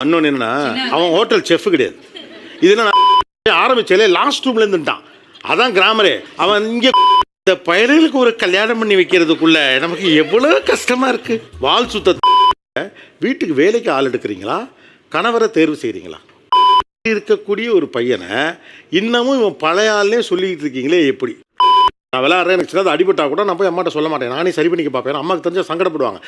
இன்னொன்று என்னன்னா, அவன் ஹோட்டல் செஃப் கிடையாது. இது என்ன ஆரம்பிச்சாலே லாஸ்ட் ரூம்ல இருந்துட்டான். அதான் கிராமரே. அவன் இங்கே இந்த பயலுக்கு ஒரு கல்யாணம் பண்ணி வைக்கிறதுக்குள்ள நமக்கு எவ்வளவு கஷ்டமா இருக்கு. வால் சுத்த வீட்டுக்கு வேலைக்கு ஆள் எடுக்கிறீங்களா, கணவரை தேர்வு செய்கிறீங்களா? இருக்கக்கூடிய ஒரு பையனை இன்னமும் இவன் பழைய ஆள்னே சொல்லிக்கிட்டு இருக்கீங்களே எப்படி? நான் விளையாடுறேன், எனக்கு சிலது அடிபட்டா கூட நான் போய் அம்மாட்ட சொல்ல மாட்டேன், நானே சரி பண்ணிக்க பார்ப்பேன். அம்மாவுக்கு தெரிஞ்சா சங்கடப்படுவாங்க.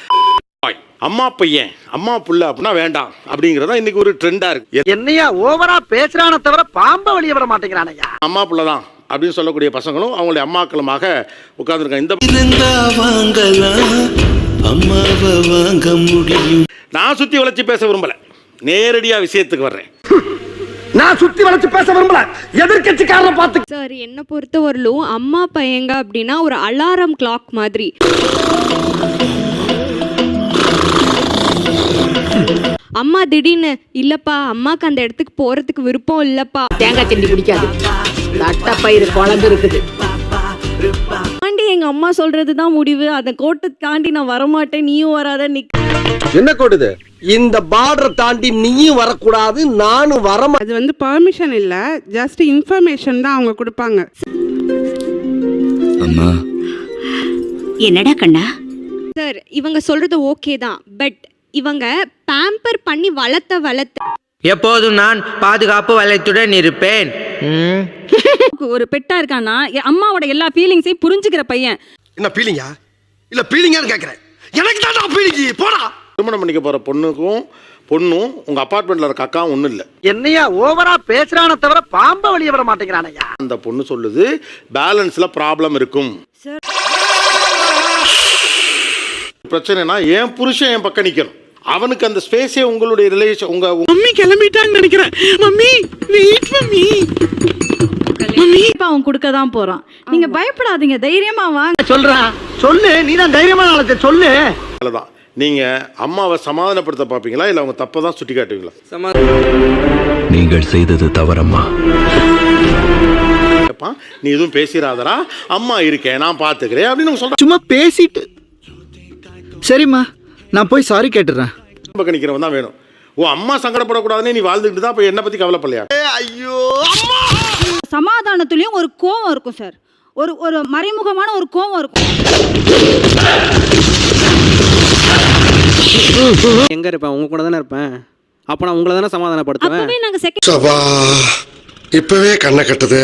அம்மா பையன் அம்மா புள்ள அப்படின்னா வேண்டாம் அப்படிங்கிறதா இன்னைக்கு ஒரு ட்ரெண்டா இருக்கு. என்னையா ஓவரா பேசுறான தவிர பாம்ப வெளிய விட மாட்டேங்கிறானயா. அம்மா புள்ள தான் அப்படின்னு சொல்லக்கூடிய பசங்களும் அவங்களுடைய அம்மாக்களுமாக உட்கார்ந்துருக்காங்க. இந்த நான் சுத்தி வளைச்சு பேச விரும்பல, நேரடியா விஷயத்துக்கு வர்றேன். நான் சுத்தி வளைச்சு பேச விரும்பல, எதிர்க்கட்சிக்காரரை பார்த்து. சார், என்ன பொறுத்தவரையிலும் அம்மா பையங்க அப்படின்னா ஒரு அலாரம் கிளாக் மாதிரி. அம்மா திடீர்னு இல்லப்பா, அம்மாக்கு அந்த இடத்துக்கு போறதுக்கு விருப்பம் இல்லப்பா, தேங்காய் தண்ணி குடிக்காது, தட்டப்பயிறு குழம்பு இருக்குது, தாண்டி எங்க அம்மா சொல்றதுதான் முடிவு, அந்த கோட்டை தாண்டி நான் வரமாட்டேன், நீயும் வராத. என்ன கோடுது? இந்த பார்டர் தாண்டி நீயும் வரக்கூடாது, நானும் வரமா. அது வந்து பெர்மிஷன் இல்ல, ஜஸ்ட் இன்ஃபர்மேஷன் தான் அவங்க கொடுப்பாங்க. அம்மா என்னடா கண்ணா? சார், இவங்க சொல்றது ஓகே தான், பட் இவங்க பேம்பர் பண்ணி வளர்த்த எப்போதும் நான் பாதுகாப்பு வளையத்துடன் இருப்பேன். ஒரு பெட்டா இருக்கானா அம்மாவோட எல்லா ஃபீலிங்ஸையும் புரிஞ்சுக்கிற பையன். என்ன ஃபீலிங்கா? இல்ல ஃபீலிங்கான்னு கேக்குறேன். எனக்கு தான் ஃபீலிங். போடா. திருமணம் பண்ணிக்க போற பொண்ணும் உங்க அபார்ட்மெண்ட்ல இருக்க அக்காவும் ஒண்ணும் இல்ல. என்னையா ஓவரா பேசுறான தவிர பாம்ப வெளிய விட மாட்டேங்கிறானயா. அந்த பொண்ணு சொல்லுது பேலன்ஸ்ல ப்ராப்ளம் இருக்கும். பிரச்சனைனா என் புருஷன் என் பக்கம் நிக்கணும், அவனுக்கு அந்த ஸ்பேஸே உங்களுடைய ரிலேஷன். உங்க மம்மி கிளம்பிட்டான்னு நினைக்கிறேன். Mummy wait mummy. மம்மி அவன் கொடுக்க தான் போறான், நீங்க பயப்படாதீங்க, தைரியமா வாங்க. சொல்றான், சொல்லு, நீ தான் தைரியமா நாளத்தை சொல்லு. அவ்வளவுதான். நீங்க அம்மாவை சமாதானப்படுத்த பாப்பீங்களா, இல்ல அவங்க தப்பை தான் சுட்டி காட்டுவீங்களா? நீங்கள் செய்தது தவறம்மா. நீ எதுவும் பேசிடாதரா, அம்மா இருக்கேன் நான் பாத்துக்கிறேன் அப்படின்னு சொல்றேன். சும்மா பேசிட்டு சரிம்மா நான் போய் சாரி கேட்டுறேன் பக்கம் நிக்கிறவன் தான் வேணும். ஓ, அம்மா சங்கடப்படக்கூடாதுன்னு நீ வாழ்ந்துக்கிட்டு தான் இப்ப என்ன பத்தி கவலைப்படலையா? ஐயோ, சமாதானத்துலயும் ஒரு கோவம் இருக்கும் சார், ஒரு மறைமுகமான ஒரு கோவம் இருக்கும். எங்க இருப்பேன்? உங்க கூட தானே இருப்பேன். அப்ப நான் உங்களை தானே சமாதானப்படுத்துவேன். அப்பவே நாங்க செகண்ட் இப்பவே கண்ணை கட்டுது.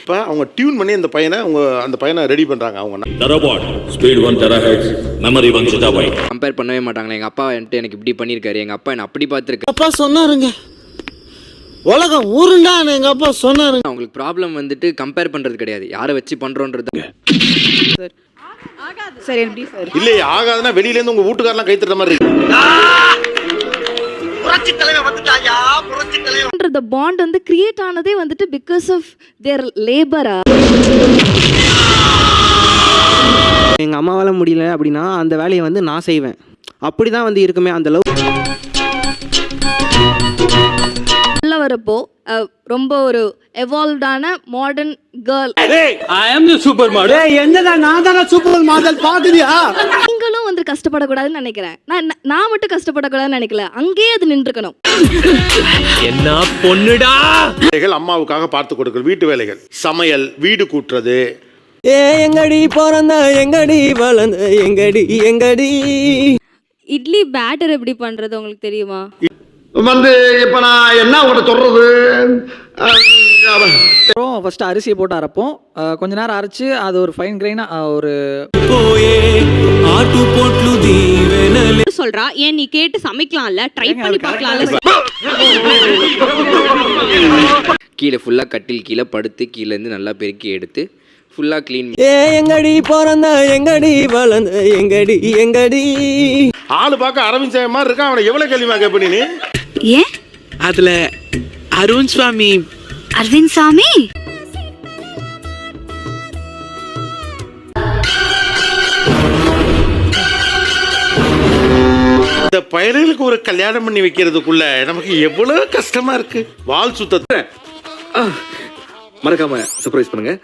இப்ப அவங்க டியூன் பண்ணி அந்த பையனை ரெடி பண்றாங்க. அவங்க speed 1 THz, memory 1 GB. Compare பண்ணவே மாட்டாங்களே. எங்க அப்பா எனக்கு இப்படி பண்ணிருக்காரு, எங்க அப்பா என்ன அப்படி பார்த்துருக்காரு. அப்பா சொன்னாருங்க, உலகம் ஊருண்டான்னு எங்க அப்பா சொன்னாரு. அவங்களுக்கு ப்ராப்ளம் வந்துட்டு கம்பேர் பண்றது கிடையாது, யாரை வச்சு பண்றோன்றது. சரி, எப்படி சார்? இல்லையே ஆகாதுன்னா வெளியில இருந்து உங்க வீட்டுக்காரலாம் கை தட்டுற மாதிரி இருக்கு. புரட்சி தலைவர் வந்துட்டாயா, புரட்சி தலைவர். the bond வந்து கிரியேட் ஆனதே வந்துட்டு because of their labor. எங்க அம்மாவால முடியல அப்படின்னா அந்த வேலையை வந்து நான் செய்வேன். அப்படிதான் வந்து இருக்குமே அந்த லவ். உள்ள வரப்போ ரொம்ப ஒரு எவால்வ்டான modern girl. I am the super model. என்னடா நான் தான சூப்பர் மாடல் பாக்குறியா? நீங்களும் வந்து கஷ்டப்படக்கூடாதுன்னு நினைக்கிறேன். நான் மட்டும் கஷ்டப்படக்கூடாதுன்னு நினைக்கல, அங்கேயே அது நின்றுக்கணும். என்ன பொண்ணுடா. அம்மாவுக்காக பார்த்து கொடுக்கல், வீட்டு வேலைகள், சமையல், வீடு கூட்டுறது. எங்கடி பிறந்த, எங்கடி வளர்ந்த, எங்கடி இட்லி பேட்டர் எப்படி பண்றது உங்களுக்கு தெரியுமா? வந்து இப்ப நான் என்ன உங்கள்கிட்ட சொல்றது? ஃபர்ஸ்ட் அரிசியை போட்டு அரைப்போம், கொஞ்ச நேரம் அரைச்சு அது ஒரு ஃபைன் கிரைனா ஒரு சொல்றா. ஏன் நீ கேட்டு சமைக்கலாம்ல, ட்ரை பண்ணி பார்க்கலாம்ல. கீழே ஃபுல்லா கட்டில் கீழே படுத்து கீழே இருந்து நல்லா பெருக்கி எடுத்து ஃபுல்லா க்ளீன். எங்கடி பிறந்த, எங்கடி வளர்ந்த, எங்கடி ஆளு பார்க்க அரவிந்த் சாமி மாதிரி இருக்கா, அவனை எவ்வளவு கேள்விமா கேட்ப நீ? ஏன் அதுல அருண் சுவாமி, அரவிந்த் சாமி இந்த பயலுக்கு ஒரு கல்யாணம் பண்ணி வைக்கிறதுக்குள்ள நமக்கு எவ்வளவு கஷ்டமா இருக்கு. வால் சுத்த மறக்காம சர்ப்ரைஸ் பண்ணுங்க.